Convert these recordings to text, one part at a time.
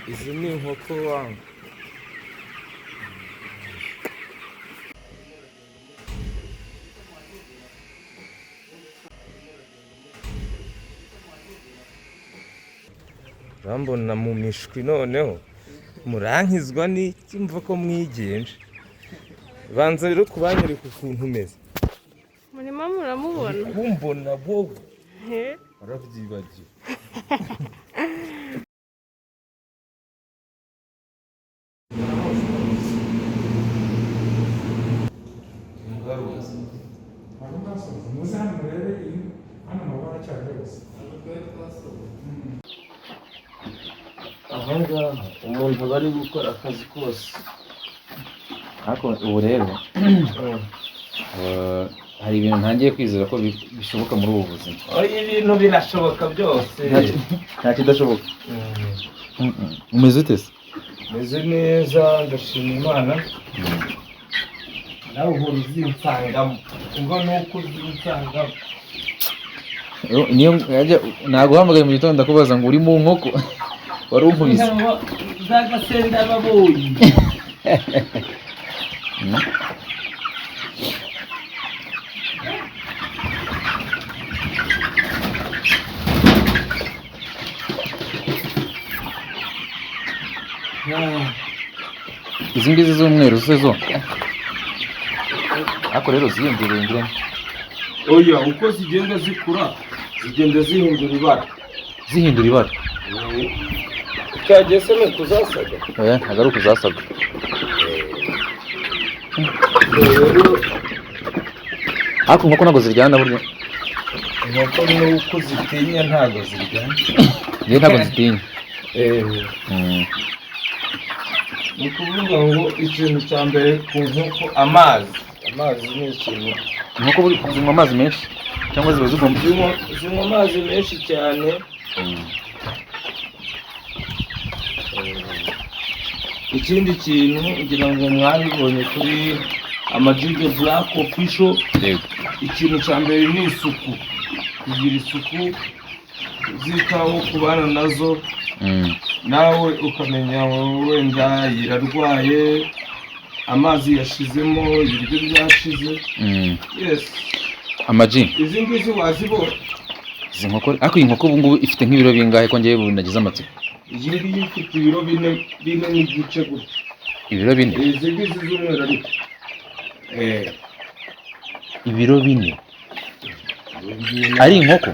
Izi ni inkoko wangu. Urambona mu mishwi noneho murankizwa n'iki mva ko mwigenje. Banza rero kubanyereka ukuntu umeze. Murimo muramubona? Kumbona wowe warabyibagiwe. Ahangaha umuntu aba ari gukora akazi kose. Ariko ubu rero hari ibintu ntangiye kwizera ko bishoboka muri ubu buzima. Ibintu birashoboka byose. Nta kidashoboka. Umeze ute se? Meze neza ndashima Imana. Nawe uhora uzinsangamo. Ubwo nuko uzinsangamo. Niyo naguhamagaye mu gitondo ndakubaza ngo uri mu nkoko. Wari unkubise. Zagasenda babonye. Izi ngizi z'umweru se zo? Ariko rero ziyongereye ngirane. Oya uko zigenda zikura zigenda zihindura ibara. Zihindura ibara? Cyagese no kuzasaga. Oya ntabwo ari ukuzasaga. Ariko inkoko ntabwo ziryana burya. Inkoko nuko zitinya ntabwo ziryana. Njye ntabwo zitinya. Ni ukuvuga ngo ikintu cya mbere ku nkoko amazi ni ikintu. Inkoko zinywa amazi menshi cyangwa ziba zigomba zinywa amazi menshi cyane. Ikindi kintu ngira ngo mwabibonye kuri Amajide Black Official. Ikintu cya mbere ni isuku. Kugira isuku zitaho kubana nazo. Nawe ukamenya wenda yirarwaye, amazi yashizemo, ibiryo byashize. Yes. Amaji. Izi ngizi wazibona. Izi nkoko, ariko iyi nkoko ubu ngubu ifite nk'ibiro bingahe ko ngiye nagize amatsiko? Iyi ngiyi ifite ibiro bine n'igice gutya. Ibiro bine? Izi ngizi z'umweru ariko. Ibiro bine? Ari inkoko?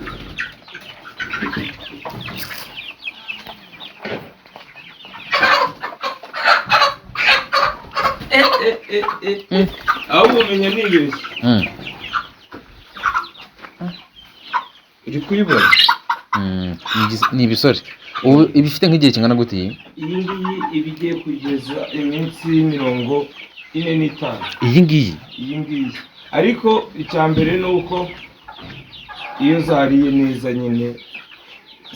Aho umenya nibeshye. Uri kuyibona? Ni ibisore. Ubu ibifite nk'igihe kingana gute iyi? Iyi ngiyi iba igiye kugeza iminsi 45. Iyi ngiyi? Iyi ngiyi. Ariko icya mbere ni uko iyo zariye neza nyine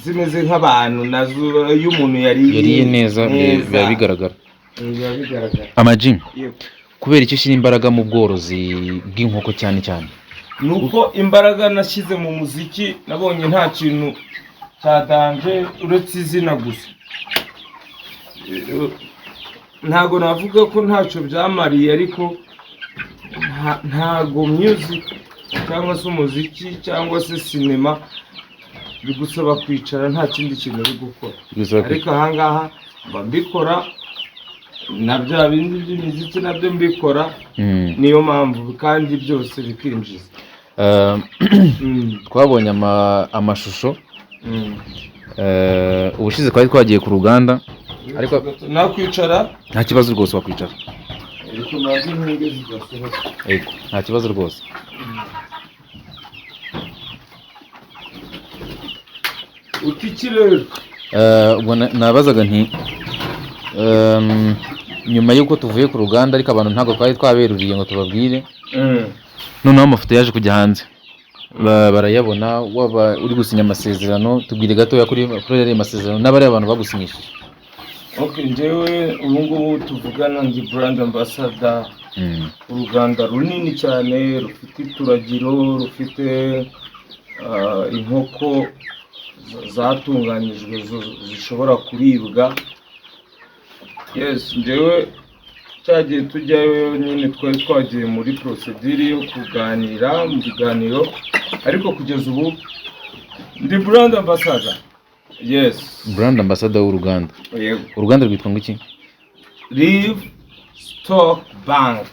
zimeze nk'abantu nazo iyo umuntu yariye neza biba bigaragara. Biba bigaragara. Amaji. Kubera icyo ushyira imbaraga mu bworozi bw'inkoko cyane cyane? Nuko imbaraga nashyize mu muziki nabonye nta kintu cyadanje uretse izina gusa. Ntago navuga ko ntacyo byamariye ariko ntago music cyangwa se umuziki cyangwa se sinema bigusaba kwicara nta kindi kintu uri gukora. Ariko ahangaha mba mbikora na bya bindi by'imiziki nabyo mbikora. Niyo mpamvu kandi byose bikinjiza. Twabonye amashusho. Ubushize twari twagiye ku ruganda ariko nakwicara nta kibazo rwose wakwicara. Ariko nazo nk'inge zidasohoka. Nta kibazo rwose. Utikirere. Ubwo nabazaga nti nyuma y'uko tuvuye ku ruganda ariko abantu ntabwo twari twaberuriye ngo tubabwire. Noneho amafoto yaje kujya hanze. Barayabona waba uri gusinya amasezerano. Tubwire gatoya kuri ayo masezerano n'abari abantu bagusinyishije. Njyewe ubu ngubu tuvugana ndi brand ambassador. Uruganda runini cyane rufite ituragiro, rufite inkoko zatunganyijwe zishobora kuribwa yes njyewe cyagiye tujyayo nyine twari twagiye muri procedure yo kuganira mu biganiro ariko kugeza ubu ndi brand ambassador. Yes, brand ambassador w'uruganda. yego, uruganda rwitwa ngo iki? Livestock Bank.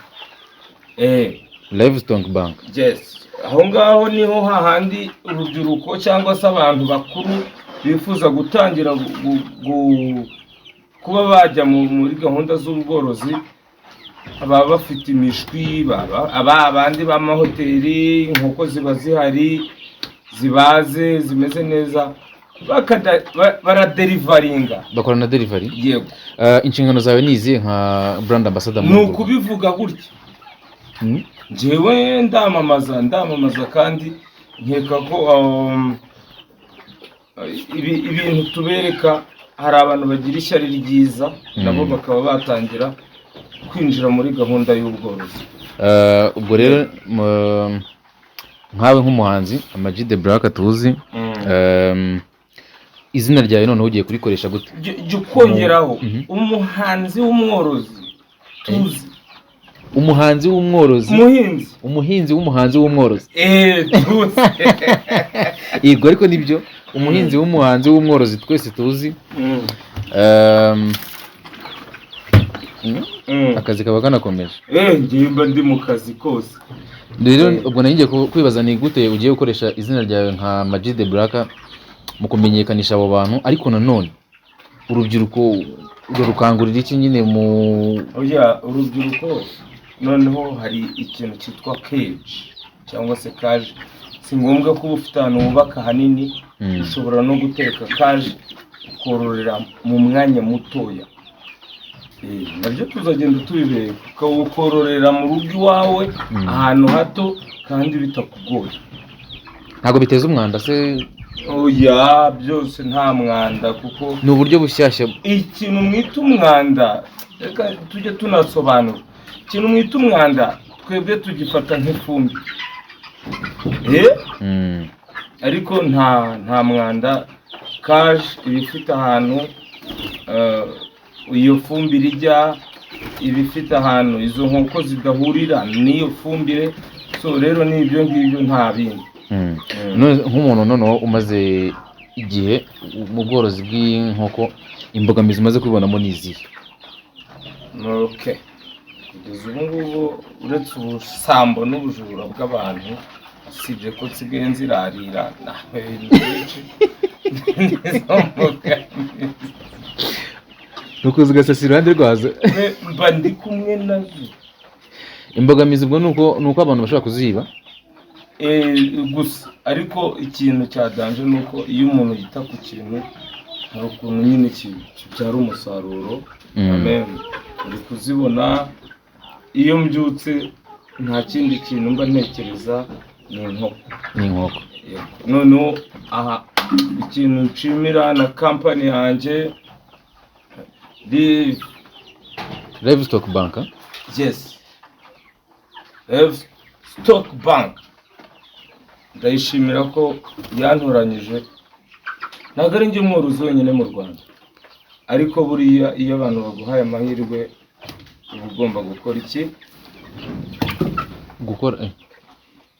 Livestock Bank. Yes, aho ngaho niho hahandi urubyiruko cyangwa se abantu bakuru bifuza gutangira kuba bajya muri gahunda z'ubworozi, baba bafite imishwi, abandi b'amahoteli, inkoko ziba zihari zibaze zimeze neza, baraderivaringa, bakora na delivery. yego. Inshingano zawe ni izihe nka brand ambassador? Ni ukubivuga gutya, njyewe ndamamaza kandi nkeka ko ibintu tubereka, hari abantu bagira ishyari ryiza nabo bakaba batangira kwinjira muri gahunda y'ubworozi. Ubwo rero nkawe nk'umuhanzi Ama-G The Black tuzi, izina ryawe noneho ugiye kurikoresha gute? Jya ukongeraho umuhanzi w'umworozi tuzi. Umuhanzi w'umworozi, umuhinzi w'umuhanzi w'umworozi. Tuzi. Yego, ariko nibyo, umuhinzi w'umuhanzi w'umworozi twese tuzi. Akazi kaba kanakomeje. Njye ndi mu kazi kose. Rero ubwo ngiye kwibaza ni gute ugiye gukoresha izina ryawe nka Ama-G The Black mu kumenyekanisha abo bantu, ariko nanone urubyiruko rukangurira iki nyine mu urubyiruko? Noneho hari ikintu cyitwa cage cyangwa se cage. Si ngombwa ko ufite ahantu wubaka hanini, ushobora no guteka cage ukororera mu mwanya mutoya. Nabyo tuzagenda tubibeka, ukororera mu rugo iwawe ahantu hato kandi bitakugoye. Ntabwo biteza umwanda se? Oya, byose nta mwanda, kuko ni uburyo bushyashya. Ikintu mwita umwanda, reka tujye tunasobanura. Ikintu mwita umwanda twebwe tugifata nk'ifumbi. Ariko nta mwanda. Cage iba ifite ahantu iyo fumbire ijya, iba ifite ahantu izo nkoko zidahurira n'iyo fumbire. So rero ni ibyo ngibyo, nta bindi. Nk'umuntu noneho umaze igihe mu bworozi bw'inkoko, imbogamizi umaze kubibonamo ni izihe? Kugeza ubu ngubu uretse ubusambo n'ubujura bw'abantu, usibye ko nsigaye nzirarira, nawe byinshi nizo mbogamizi. Nuko uzigasasira iruhande rwazo? Mba ndi kumwe nazo. Imbogamizi ubwo nuko abantu bashobora kuziba gusa, ariko ikintu cyadanje nuko iyo umuntu yita ku kintu, hari ukuntu nyine kibyara umusaruro. Uri kuzibona, iyo mbyutse nta kindi kintu mba ntekereza, ni inkoko. Noneho aha ikintu nshimira na kampani yanjye Livestock Bank. Yes, Livestock Bank, ndayishimira ko yantoranyije. Ntabwo ari njye mworozi wenyine mu Rwanda, ariko buriya iyo abantu baguhaye amahirwe uba ugomba gukora iki?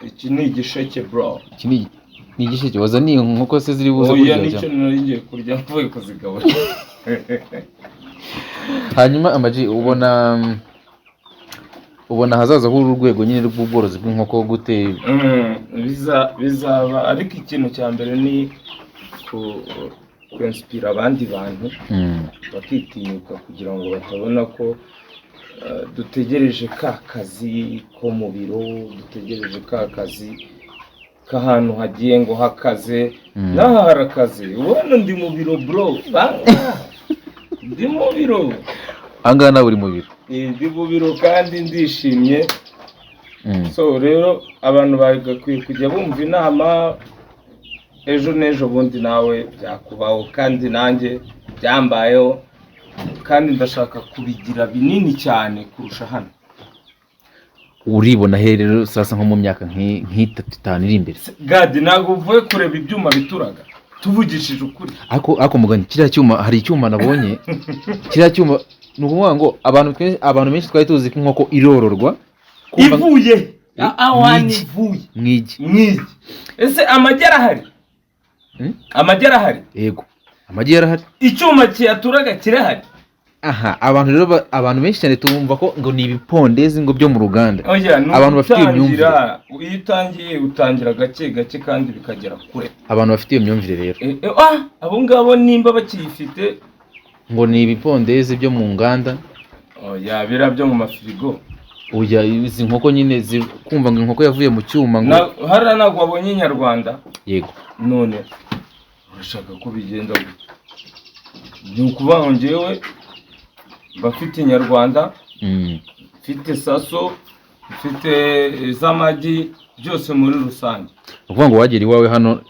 Iki ni igisheke bro. Iki ni igisheke wazaniye inkoko se ziri buze kurya? Oya, nicyo nari ngiye kurya mvuye kuzigaburira. Hanyuma Ama-G, ubona hazaza h'uru rwego nyine rw'ubworozi bw'inkoko gute? Bizaba, ariko ikintu cya mbere ni kwinspira abandi bantu bakitinyuka, kugira ngo batabona ko dutegereje ka kazi ko mu biro, dutegereje ka kazi k'ahantu hagiye ngo hakaze. N'aha harakaze. Ubona ndi mu biro bro, ndi mu biro. Ahangaha nawe uri mu biro? Ndi mu biro kandi ndishimye. So rero abantu bagakwiye kujya bumva inama. Ejo n'ejo bundi nawe byakubaho, kandi nanjye byambayeho, kandi ndashaka kubigira binini cyane kurusha hano. Uribona he rero sasa nko mu myaka nk'itatu itanu iri imbere? Gadi, ntabwo uvuye kureba ibyuma bituraga, tuvugishije ukuri. Ako mugani, kiriya cyuma, hari icyuma nabonye, kiriya cyuma ni ukuvuga ngo abantu benshi twari tuzi ko inkoko irororwa ivuye awani ivuye mwigi. Ese amagi arahari? Amagi arahari? Yego, amagi arahari. Icyuma kiyaturaga kirahari? Aha, abantu benshi cyane tumva ko ngo ni ibipondezi ngo byo mu ruganda. Abantu bafite iyo myumvire. Iyo utangiye utangira gake gake kandi bikagera kure. Abantu bafite iyo myumvire rero. Abo ngabo nimba bakiyifite ngo ni ibipondezi byo mu nganda. Bira byo mu mafirigo. Izi nkoko nyine kumva ngo inkoko yavuye mu cyuma ngo hari nagwa abonye Inyarwanda. Yego. None urashaka ko bigenda gute? Ni ukuvuga njyewe bafite Inyarwanda, mfite saso, mfite z'amagi, byose muri rusange. Ukuvuga ngo wagera iwawe hano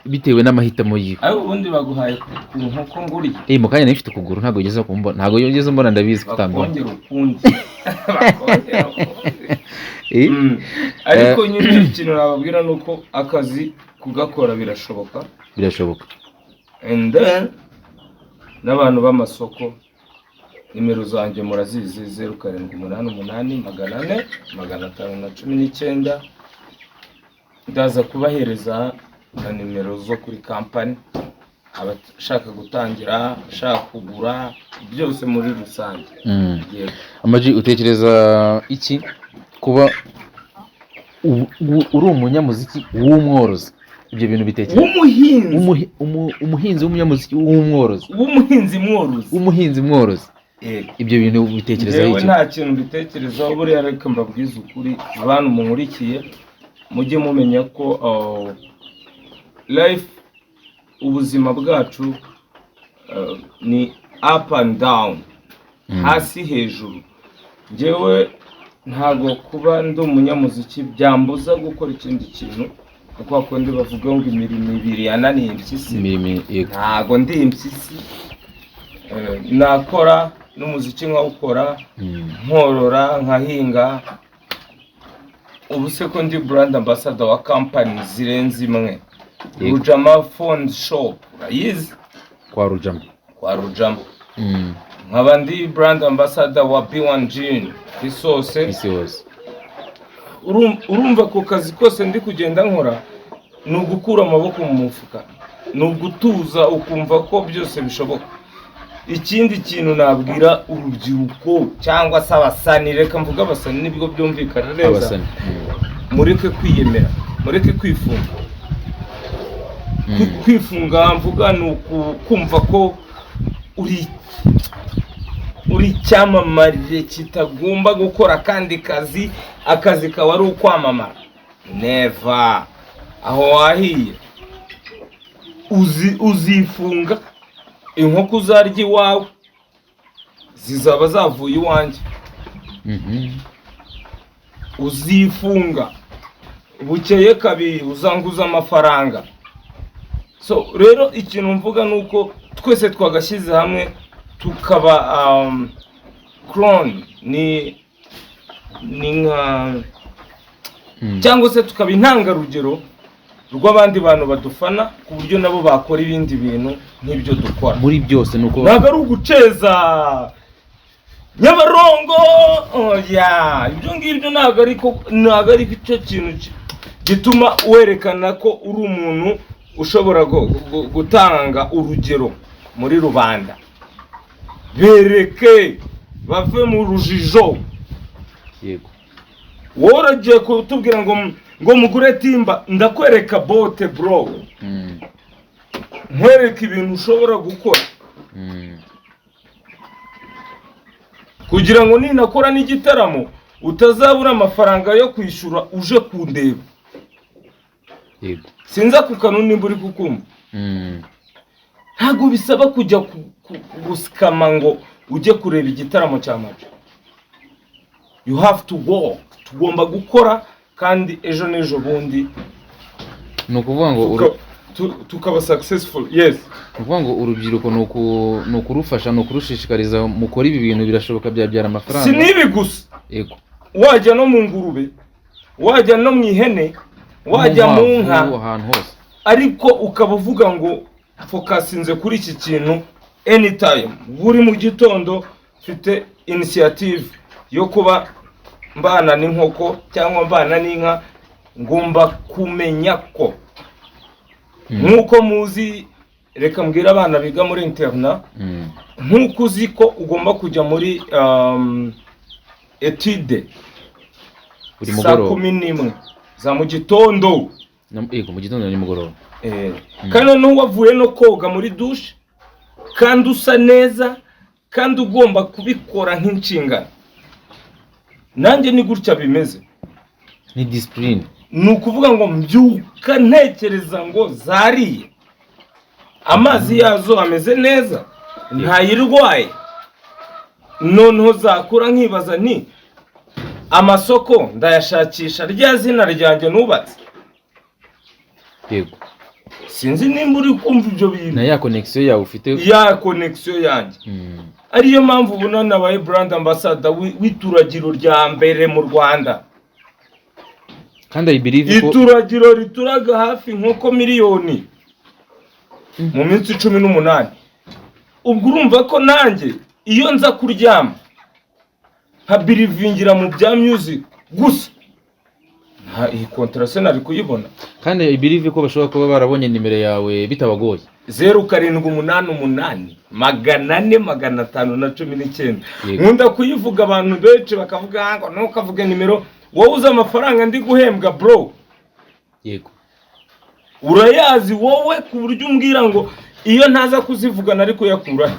bitewe n'amahitamo yiwe. Ubundi baguhaye ku nkoko nguriye. Mu kanya nifite ukuguru ntabwo ugeze kumbona. Ntabwo ugeze mbona ndabizi kutambona. Bakongera ukundi. Ariko nyine ikintu nababwira nuko akazi kugakora birashoboka. And then n'abantu b'amasoko, nimero zanjye murazizi 0788 400 519. Ndaza kubahereza na nimero zo kuri company, abashaka gutangira, abashaka kugura, byose muri rusange. Amaji, utekereza iki kuba uri umunyamuziki w'umworozi? Ibyo bintu bitekereza umuhinzi w'umunyamuziki w'umworozi, umuhinzi mworozi. Ibyo bintu bitekerezaho iki? Nta kintu bitekerezaho. Buriya reka mbabwize ukuri, abantu munkurikiye mujye mumenya ko life, ubuzima bwacu ni up and down, hasi hejuru. Njyewe ntago kuba ndi umunyamuziki byambuza gukora ikindi kintu, kuko akondi bavuga ngo imirimo ibiri yananiye impyisi. Ntago ndi impyisi. Nakora n'umuziki nkawukora, nkorora, nkahinga. Ubu se ko ndi brand ambassador wa company zirenze imwe. Rujama phone shop, urayizi? Kwa Rujama. Nkaba ndi brand ambassador wa B1 Gin isose. Urumva ko kazi kose ndi kugenda nkora ni ugukura amaboko mu mufuka, ni ugutuza ukumva ko byose bishoboka. Ikindi kintu nabwira urubyiruko cyangwa se abasani, reka mvuga abasani nibwo byumvikana neza, mureke kwiyemera, mureke kwifunga. Kwifunga mvuga ni ukumva ko uri cyamamare kitagomba gukora kandi akazi kawe ari ukwamamara. Never. Aho wahiye uzifunga, inkoko uzarya iwawe zizaba zavuye iwanjye. Uzifunga, bukeye kabiri uzanguza amafaranga. So rero ikintu mvuga nuko twese twagashyize hamwe tukaba crown ni nka cyangwa se tukaba intangarugero rw'abandi bantu badufana, ku buryo nabo bakora ibindi bintu nk'ibyo dukora. Muri byose nuko ntabwo ari uguceza Nyabarongo. Ibyo ngibyo ntabwo ari cyo kintu gituma werekana ko uri umuntu ushobora gutanga urugero muri rubanda. Bereke bave mu rujijo. Yego. Waragiye kutubwira ngo mugure timba, ndakwereka bote bro. Nkwereka ibintu ushobora gukora. Kugira ngo ninakora n'igitaramo utazabura amafaranga yo kwishura uje kundeba. Yego. Sinza ku kanuni mburi kukumva. Ntago bisaba kujya gusikama ngo ujye kureba igitaramo cya Maji. You have to go. Tugomba gukora kandi ejo n'ejo bundi nukuvuga ngo tukaba successful. Yes. Nukuvuga ngo urubyiruko nukurufasha nukurushishikariza mukora ibi bintu birashoboka byabyara amafaranga. Sinibi gusa. Yego. Wajya no mu ngurube, wajya no mu ihene, wajya mu nka, ahantu hose. Ariko ukaba uvuga ngo focusinze kuri iki kintu anytime. Buri mu gitondo mfite initiative yo kuba mbana n'inkoko cyangwa mbana n'inka, ngomba kumenya ko nk'uko muzi, reka mbwira abana biga muri interna, nk'uko uzi ko ugomba kujya muri etude saa 11 za mu gitondo, yego mu gitondo nimugoroba, kandi noneho wavuye no koga muri douche kandi usa neza kandi ugomba kubikora nk'inshingano. Nanjye ni gutya bimeze, ni discipline. ni ukuvuga ngo mbyuka ntekereza ngo zariye, amazi yazo ameze neza, ntayirwaye, noneho zakura nkibaza nti amasoko ndayashakisha rya zina ryanjye nubatse. Yego, sinzi nimba uri kumva ibyo bintu na ya connection yawe ufite, ya connection yanjye. Ariyo mpamvu ubona nabaye brand ambassador w'ituragiro rya mbere mu Rwanda, kandi I believe ko ituragiro rituraga hafi nk'uko miliyoni mu minsi 18. ubwo urumva ko nanjye iyo nza kuryama nkabirivingira mu bya music gusa, iyi contract nari kuyibona. kandi I believe ko bashobora kuba barabonye nimero yawe bitabagoye. 0788 400 nkunda kuyivuga, abantu benshi bakavuga ngo ntukavuge nimero, wowe uzi amafaranga ndi guhembwa bro. Yego, urayazi wowe ku buryo umbwira ngo iyo ntaza kuzivuga nari kuyakura.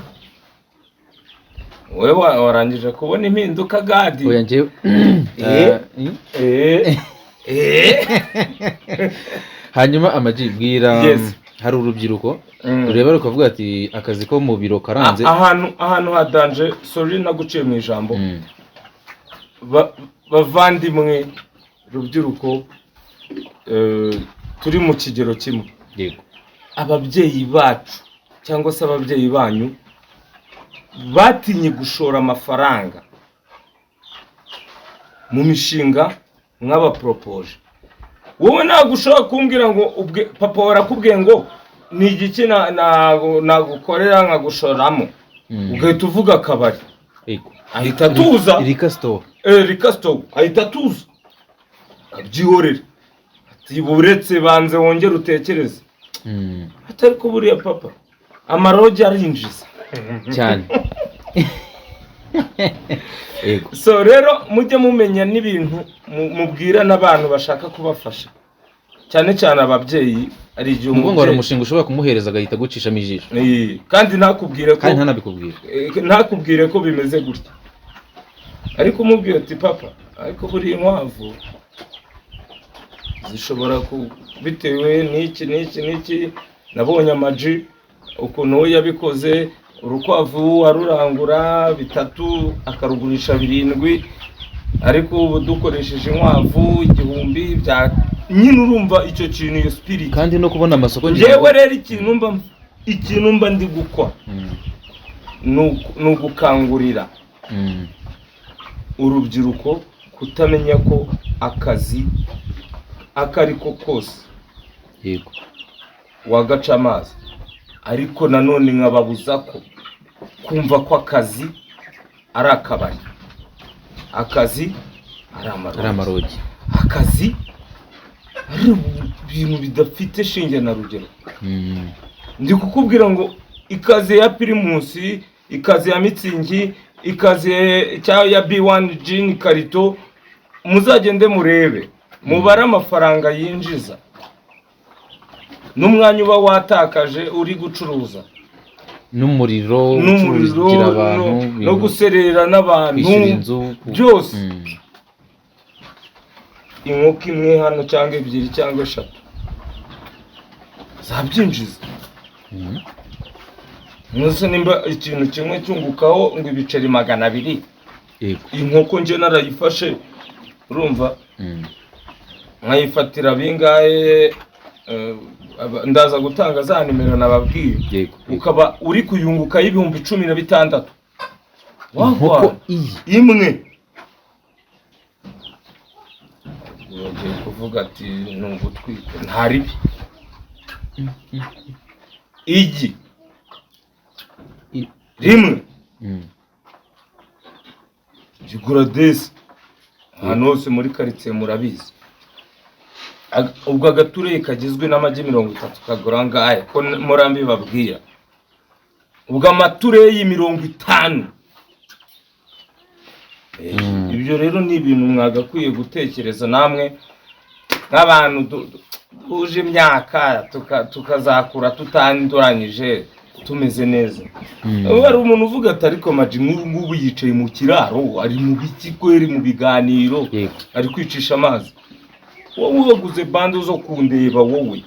Wewe warangije kubona impinduka gadi. oya njewe hanyuma Amaji bwira, hari urubyiruko rureba rukavuga ati akazi ko mu biro karanze, ahantu hadanje. Sorry naguciye mu ijambo. Bavandimwe rubyiruko, turi mu kigero kimwe. yego, ababyeyi bacu cyangwa se ababyeyi banyu batinye gushora amafaranga mu mishinga mw'abapropoje. Wowe ntabwo ushobora kumbwira ngo papa warakubwiye ngo ni igiki nagukorera nkagushoramo, ugahita uvuga akabari. yego, ahita atuza. Rika store, Rika store ahita atuza akabyihorera ati buretse banze wongere utekereze. atari ko buriya papa amaroge arinjiza cyane. Yego, so rero mujye mumenya n'ibintu mubwira n'abantu bashaka kubafasha, cyane cyane ababyeyi. Ari igihe umubyeyi hari umushinga ushobora kumuhereza agahita gucishamo ijisho, kandi ntakubwire ko, kandi ntanabikubwire, ntakubwire ko bimeze gutya, ariko umubwire ati papa ariko buri inkwavu zishobora bitewe n'iki nabonye Amaji ukuntu we yabikoze. Urukwavu arurangura 3 akarugurisha 7, ariko ubu dukoresheje inkwavu 1000 bya nyine. Urumva icyo kintu, iyo spirit, kandi no kubona amasoko. Yewe rero ikintu mba ndi gukora ni ugukangurira urubyiruko kutamenya ko akazi akariko kose yego wagaca amazi, ariko nanone nkababuza ko kumva ko akazi ari akabari, akazi ari amarogi, akazi ari ibintu bidafite shinge na rugero. Ndi kukubwira ngo ikaze ya Primus, ikaze ya Mitsingi, ikaze ya B1 Gin Karito, muzagende murebe mubara amafaranga yinjiza n'umwanya uba watakaje uri gucuruza, n'umuriro abantu, no guserera n'abantu byose. Inkoko imwe hano cyangwa 2 cyangwa 3 zabyinjiza. Nose nimba ikintu kimwe cyungukaho ngo ibiceri 200, inkoko nje narayifashe, urumva nkayifatira bingahe, ndaza gutanga za nimero nababwiye, ukaba uri kuyunguka y'ibihumbi 16. Inkoko imwe yagiye kuvuga ati nungutwite ntaribi. igi rimwe igura desi ahantu hose muri karitsiye murabizi. Ubwo agatureyi kagizwe n'amagi 30 kagura ngahe ko murambi babwira, ubwo amatureyi 50. Ibyo rero ni ibintu mwagakwiye gutekereza namwe nk'abantu uje imyaka tukazakura tutanduranyije tumeze neza. Hari umuntu uvuga ati ariko Maji nk'ubu yicaye mu kiraro ari mu biti kweri mu biganiro ari kwicisha amazi. Wowe waguze bande zo kundeba wowe,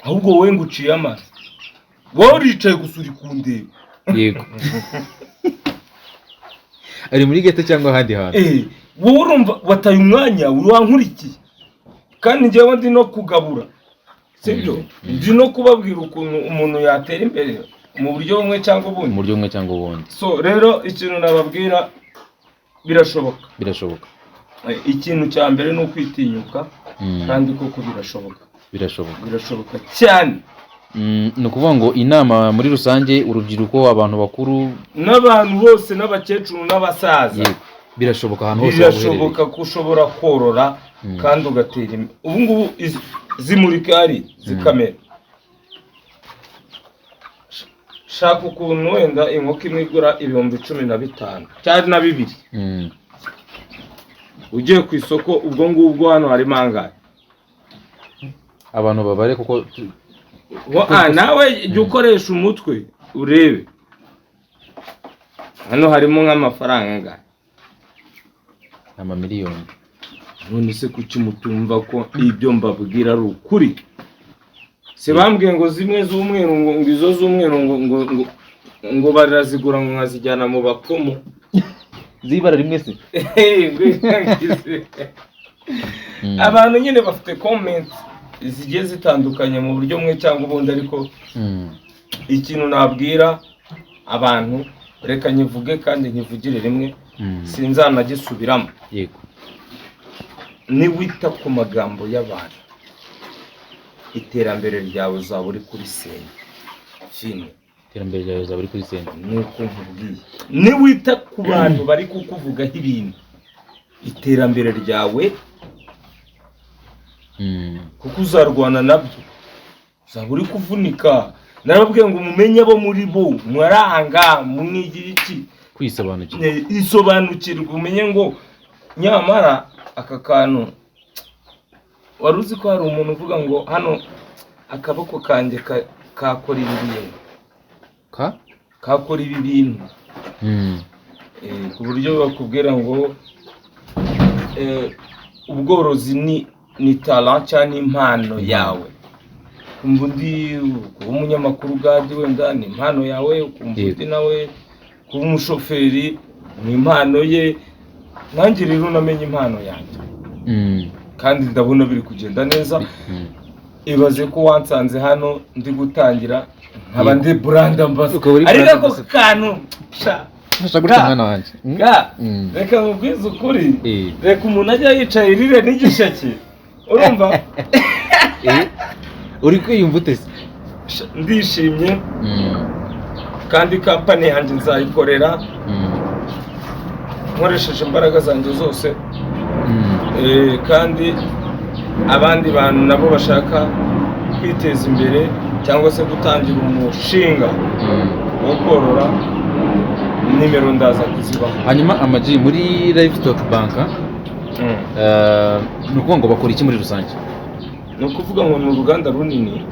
ahubwo wowe nguciye amazi, wowe uricaye gusura kundeba. Yego. Ari muri gete cyangwa ahandi hantu? Wowe urumva wataye umwanya urankurikiye kandi njyewe ndi no kugabura, sibyo? Ndi no kubabwira ukuntu umuntu yatera imbere mu buryo bumwe cyangwa ubundi. Mu buryo bumwe cyangwa ubundi. So rero ikintu nababwira birashoboka. Birashoboka. Ikintu cya mbere ni ukwitinyuka kandi koko birashoboka. Birashoboka. Birashoboka cyane. Ni ukuvuga ngo inama muri rusange urubyiruko, abantu bakuru n'abantu bose n'abakecuru n'abasaza, birashoboka ahantu hose. Birashoboka ko ushobora korora kandi ugatera imbere. Ubu ngubu zimurikari zikamera, shaka ukuntu wenda inkoko imwe igura 15,000 cyangwa na 2. Ugiye ku isoko ubwo ngubwo hano hari mangahe abantu babare kuko nawe jya ukoresha umutwe urebe hano harimo nk'amafaranga amamiliyoni. None se kuki mutumva ko ibyo mbabwira ari ukuri? Se bambwiye ngo zimwe z'umweru ngo izo z'umweru ngo barazigura ngo nkazijyana mu bapfumu zibara rimwe se. Abantu nyine bafite comment zigiye zitandukanye mu buryo bumwe cyangwa ubundi, ariko ikintu nabwira abantu reka nyivuge kandi nyivugire rimwe, sinzanagisubiramo. Yego. Ni wita ku magambo y'abantu, iterambere ryawe uzaba uri kuri senya. Iterambere ryawe uzaba uri kuri senya. Nuko nkubwiye, ni wita ku bantu bari kukuvugaho ibintu, iterambere ryawe kuko uzarwana nabyo, uzaba uri kuvunika. Narababwiye ngo mumenye abo muri bo mwaranga mumwigira iki, kwisobanukirwa. Isobanukirwa umenye ngo nyamara aka kantu wari uzi ko hari umuntu uvuga ngo hano akaboko kanjye kakora ibi bintu kakora ibi bintu, ku buryo bakubwira ngo ubworozi ni talent cyane impano yawe. Kumva undi kuba umunyamakuru gadi wenda ni impano yawe, kumva undi nawe kuba umushoferi ni impano ye. Nanjye rero namenye impano yanjye kandi ndabona biri kugenda neza. Ibaze ko wansanze hano ndi gutangira nkaba ndi brand ambassador, ariko ako kantu nshaka gutanga wanjye. Reka mubwize ukuri, reka umuntu ajya yicaye irire n'igisheke, urumva? Uri kwiyumva ute? Ndishimye kandi kampani yanjye nzayikorera nkoresheje imbaraga zanjye zose. Kandi abandi bantu nabo bashaka kwiteza imbere cyangwa se gutangira umushinga wo korora, nimero ndaza kuzibaho. Hanyuma Amaji muri Livestock Bank ni ukuvuga ngo bakora iki muri rusange? Ni ukuvuga ngo ni uruganda runini,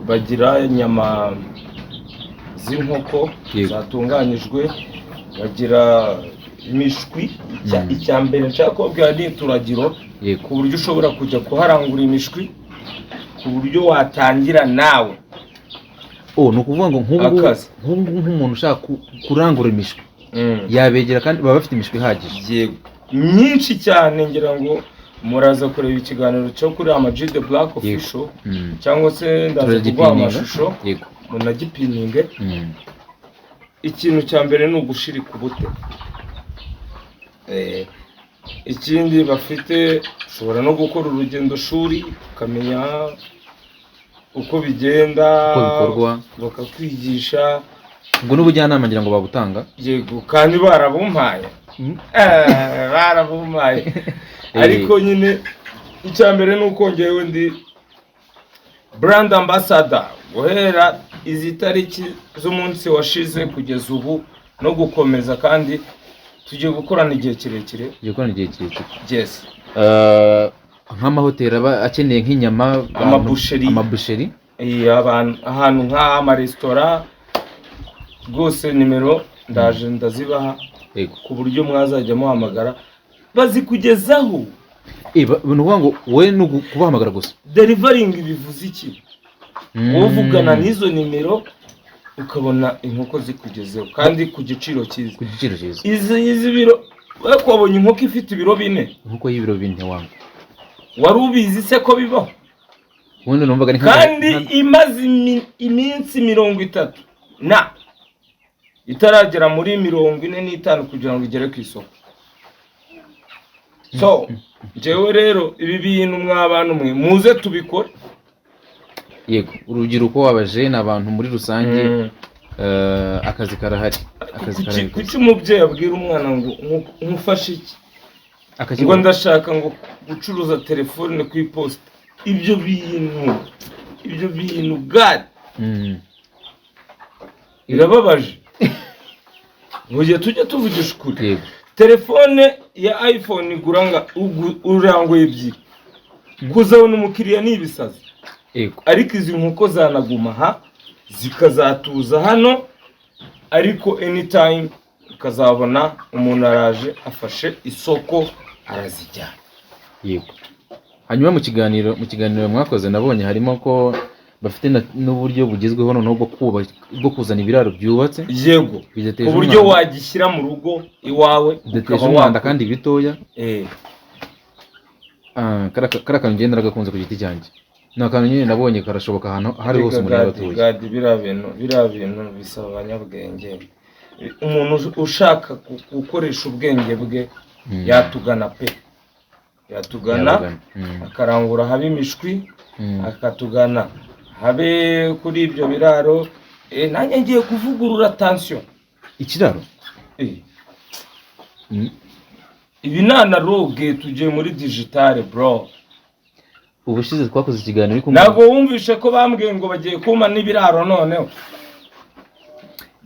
bagira inyama z'inkoko zatunganyijwe, bagira imishwi. Icya mbere nshaka kubabwira ni ituragiro, ku buryo ushobora kujya kuharangura imishwi ku buryo watangira nawe. Ni ukuvuga ngo nk'umuntu ushaka kurangura imishwi yabegera, kandi baba bafite imishwi ihagije. Yego, myinshi cyane. Ngira ngo muraza kureba ikiganiro cyo kuri Amaji the Black Official, cyangwa se ndaza kuguha amashusho munagipininge. Ikintu cya mbere ni ugushirika ubute. Ikindi bafite, ushobora no gukora urugendo shuri ukamenya uko bigenda, bakakwigisha ubwo n'ubujyanama ngira ngo babutanga yego kandi barabumpaye barabumpaye ariko nyine icya mbere ni uko ngewe ndi brand ambassador guhera izi tariki z'umunsi washize kugeza ubu no gukomeza kandi tugiye gukorana igihe kirekire yes nk'amahoteli aba akeneye nk'inyama amabusheri ahantu nk'amaresitora rwose nimero ndaje ndazibaha ku buryo mwazajya muhamagara bazikugezaho ni ukuvuga ngo wowe ni ukubahamagara gusa delivering bivuze iki wowe uvugana n'izo nimero ukabona inkoko zikugezeho kandi ku giciro cyiza izi biro wabonye inkoko ifite ibiro 4 inkoko y'ibiro 4 wangu wari ubizi se ko bibaho ubundi numvaga ni kandi imaze iminsi 30 na itaragera muri 45 kugira ngo igere ku isoko. So jewe rero ibi bintu mw'abantu mwe muze tubikore. Yego urubyiruko w'abajene abantu muri rusange akazi karahari kuki umubyeyi abwira umwana ngo nkufashe iki ngo ndashaka ngo gucuruza telefone ku iposita ibyo bintu gad irababaje ngo tujye tuvugisha ukuri. Telefone ya iPhone iguranga urangoye ebyiri kuzabona umukiriya nibisaza ariko izi nkoko zanaguma aha zikazatuza hano ariko anytime ukazabona umuntu araje afashe isoko arazijyana. Yego hanyuma mu kiganiro mwakoze nabonye harimo ko bafite n'uburyo bugezweho noneho bwo kuzana ibiraro byubatse. Yego uburyo wagishyira mu rugo iwawe bidateje umwanda kandi bitoya. Karakantu ngenda gakunze ku giti cyanjye nakantu nyine nabonye karashoboka hano hari hose muri abatuye. Gadi bira bintu bisaba abanyabwenge. Umuntu ushaka gukoresha ubwenge bwe yatugana pe yatugana akarangura habe imishwi akatugana habe kuri ibyo biraro. Nanjye ngiye kuvugurura tension ikiraro ibi nanaroge tugiye muri digital bro. Ubushize twakoze ikiganiro ariko ntabwo wumvishe ko bambwiye ngo bagiye kuma n'ibiraro noneho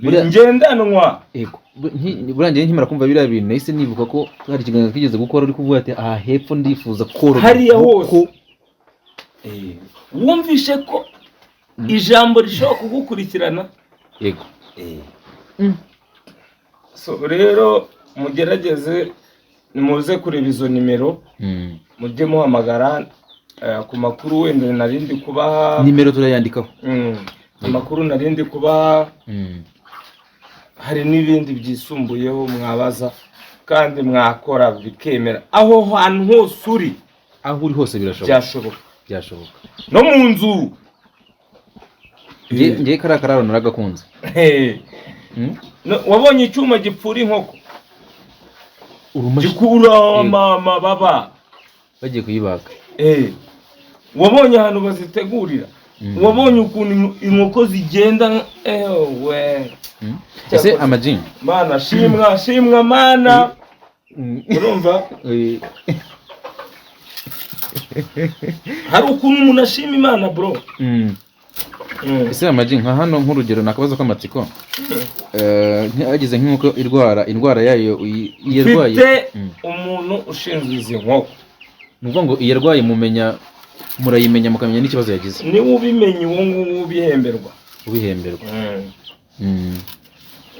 ngendanwa. Yego burangiye nkimara kumva biriya bintu nahise nibuka ko hari ikiganiro twigeze gukora uri kuvuga ati aha hepfo ndifuza korora hariya hose. Wumvishe ko ijambo rishobora kugukurikirana. Yego so rero mugerageze nimuze kureba izo nimero mujye muhamagara ku makuru wenda narindi kubaha nimero turayandikaho amakuru narindi kubaha. Hari n'ibindi byisumbuyeho mwabaza kandi mwakora bikemera aho hantu hose uri aho uri hose byashoboka no mu nzu. Ngiye kararo naragakunze. Wabonye icyuma gipfura inkoko gikura mama baba bagiye kuyibaga. Wabonye ahantu bazitegurira. Wabonye ukuntu inkoko zigenda we ese amajini mana shimwa mana urumva hari ukuntu umuntu ashima Imana bro. Ese amajini nka hano nk'urugero nakabazo k'amatsiko ntiyagize nk'uko indwara yayo yarwaye umuntu ushinzwe izi nkoko nuvuga ngo yarwaye murayimenya mukamenya n'ikibazo yagize. Ni ubimenye uwo nguwo ubihemberwa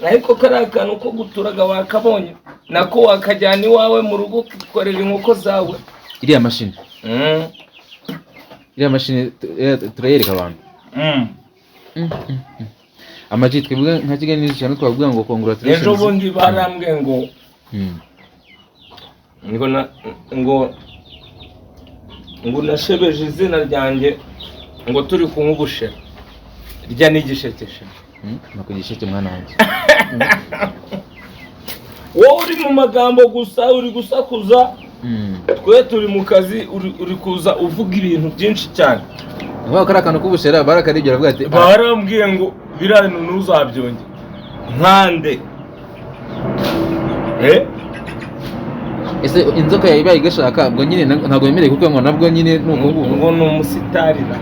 ariko karakantu ko guturaga wakabonye nako wakajyana iwawe mu rugo ukikorera inkoko zawe. Iriya mashini turayereka abantu. Amaji twebwe nka kiganiro cyane twavuga ngo congratulations. Ejo bundi barambwe ngo nashebeje izina ryanjye ngo turi kunywa ubushera rya n'igishekeshe. Nako gisheke mwana wanjye. Wowe uri mu magambo gusa uri gusakuza twe turi mu kazi uri kuza uvuga ibintu byinshi cyane. Aho karakantu k'ubushera barakaribye aravuga ati barambwiye ngo birano ntuzabyonge nkande ese inzoka yawe ibaye igashaka ubwo nyine ntabwo yemereye kuko ngo nabwo nyine nuko ngo ni umusitari na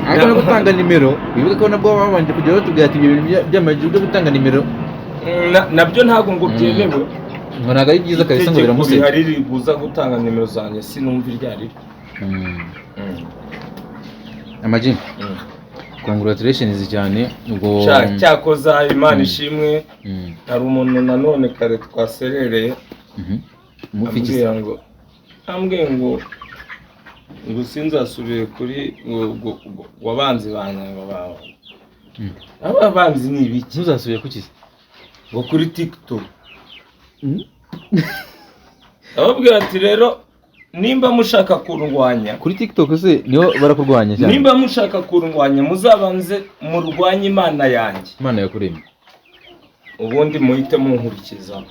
ariko no gutanga nimero wibuke ko nabwo babanje kujya batubwira ati ibyo bintu by'amajwi byo gutanga nimero nabyo ntabwo ngo byemewe ngo ntabwo ari byiza kabisa ngo biramusetse bihari ribuza gutanga nimero zanjye sinumva iryari Amag congratulations cyane ubwo cyakoza Imana ishimwe hari umuntu nanone kare twaserereye ambwiye ngo sinzasubire kuri wabanzi banjye bawe ababanzi ni ibiki ntuzasubire kuki ngo kuri TikTok ababwira ati rero nimba mushaka kurwanya kuri TikTok se niho barakurwanya cyane nimba mushaka kurwanya muzabanze murwanye Imana yanjye Imana yakuremye ubundi muhite munkurikiza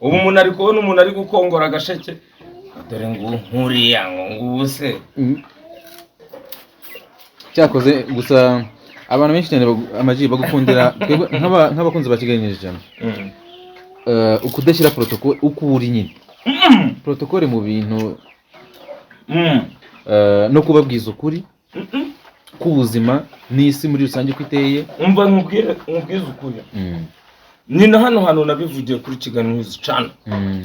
ubu umuntu ari kubona umuntu ari gukongora agasheke dore ngo nkuriya ngo se cyakoze gusa abantu benshi cyane Amag bagukundira nk'abakunzi ba Kigali News cyane ukudashyira protocol uko uri nyine protocol mu bintu no kubabwiza ukuri k'ubuzima n'isi muri rusange uko iteye umva nkubwiza ukuri ni na hano nabivugiye kuri Kigali News cyane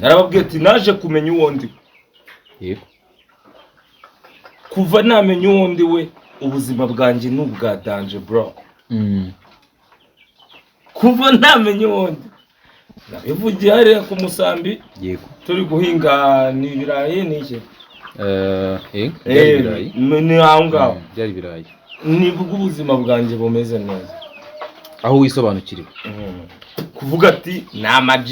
narababwiye ati naje kumenya uwo ndi yego kuva namenya uwo ndi we ubuzima bwanjye n'ubwa danje bro kuva namenya uwo ndi nabivugiye hariya ku Musambi yego turi guhinga ni ibirayi n'iki ibirayi ni aho ngaho byari ibirayi nibwo ubuzima bwanjye bumeze neza aho wisobanukiriwe kuvuga ati ni Amag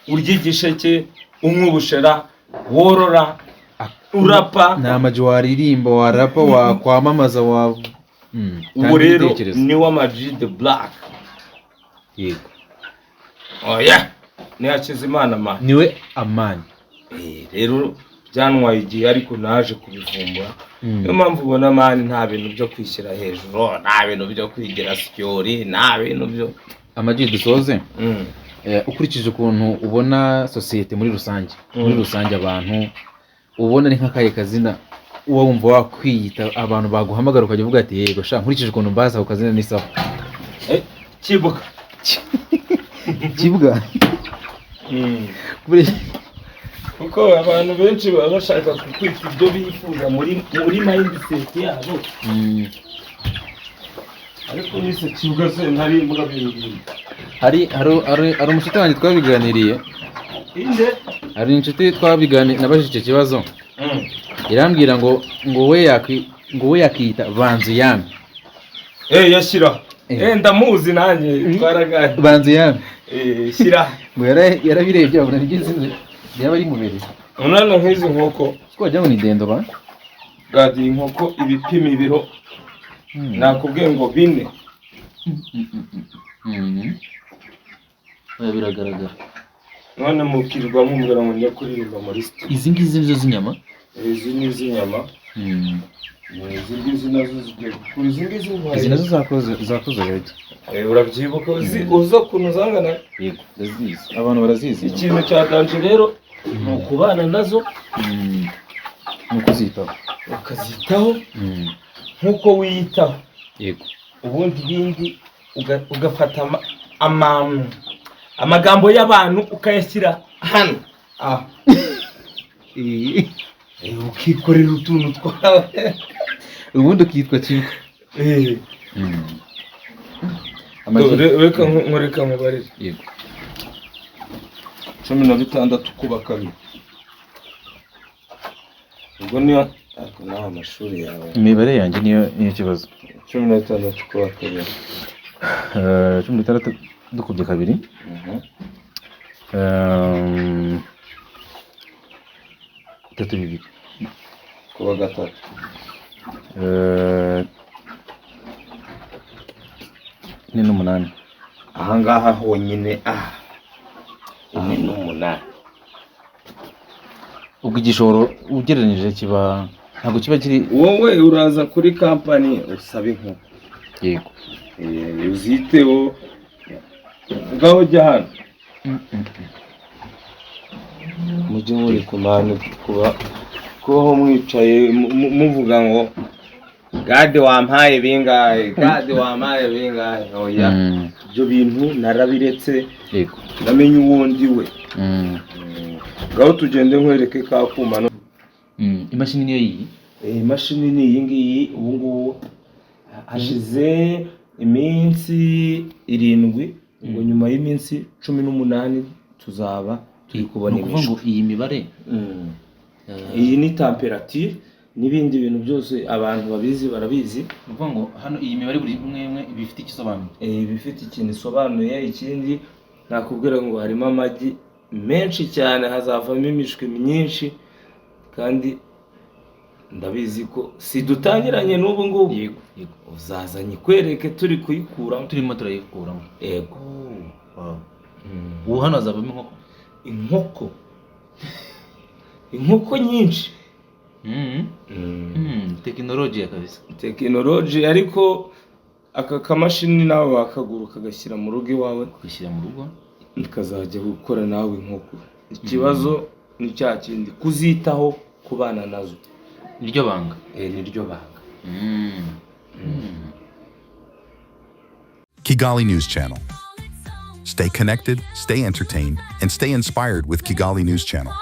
urya igisheke unywa ubushera worora urapa ni Amag waririmba warapa wakwamamaza ubu rero ni Amag the Black yego oya ni Hakizimana man niwe Amani rero byanwaye igihe ariko naje kubivumbura niyo mpamvu ubona man nta bintu byo kwishyira hejuru nta bintu byo kwigira sikyori nta bintu byo Amag dusoze ukurikije ukuntu ubona societe muri rusange abantu ubona ni nk'akaye kazina uba wumva wakwiyita abantu baguhamagara ukajya uvuga ati yego sha nkurikije ukuntu mbaza ako kazina ni sawa Kibuga Kibuga kuko abantu benshi baba bashaka kukwita ibyo bifuza muri mindset yabo ariko nise Kibuga se ntari imbuga bibiri hari umushuti wanjye twabiganiriye hari inshuti twabiganiriye nabajije icyo kibazo irambwira ngo we yakita banzu yami yashyira ndamuzi nanjye twaraganye banzu yami shyira ngo yarabirebye abona n'igizina yaba ari mubere unana nk'izi nkoko ko wajya ngo ni dendo ba gadi inkoko ibipima ibiro nakubwiye ngo 4 biragaragara none mukirwa mumbwira ngo njye kuririmba muri sti izi ngizi nizo z'inyama izi ni iz'inyama izi ngizi nazo zigiye kuri izi nazo zakoze rege urabyibuka uzo kuntu zangana yego ndazizi abantu barazizi ikintu cya danje rero ni ukubana nazo ni ukuzitaho ukazitaho nk'uko wiyitaho yego ubundi ibindi ugafata amagambo y'abantu ukayashyira hano ukikorera utuntu twawe ubundi ukitwa Kibuga reka nkubarire yego 16 kuba kabiri ubwo niyo ariko naho amashuri yawe imibare yanjye niyo kibazo 16 kuba kabiri 16 dukubye kabiri tatu bibiri kuba gatatu ni n'umunani ahangaha honyine 8 n'umunani ubwo igishoro ugereranyije kiba ntabwo kiba kiri wowe uraza kuri kampani usaba inkoko yego uziteho ngaho jya hano mujye muri kumana kubaho mwicaye muvuga ngo gade wampaye bingahe oya ibyo bintu narabiretse yego namenye uwo ndi we ngaho tugende nkwereke ka kuma imashini niyo iyi imashini ni iyi ngiyi ubu ngubu hashize iminsi 7 ngo nyuma y'iminsi 18 tuzaba turi kubona ngo iyi mibare iyi ni temperature n'ibindi bintu byose abantu babizi barabizi uvuga ngo hano iyi mibare buri umwe bifite ikisobanuro bifite ikintu isobanuye. Ikindi nakubwira ngo harimo amagi menshi cyane, hazavamo imishwi myinshi, kandi ndabizi ko si dutangiranye n'ubu ngubu. Yego uzazanye kwereke turi kuyikuramo, turimo turayikuramo. Yego. Ubu hano hazavamo inkoko nyinshi. Tekinoloji kabisa. Tekinoloji, ariko aka kamashini nawe wakagura kagashyira mu rugo iwawe, ukazajya gukora nawe inkoko. Ikibazo ni cya kindi kuzitaho, kubana nazo. Niryo banga. Niryo banga. Kigali News Channel. Stay connected, stay entertained, and stay inspired with Kigali News Channel.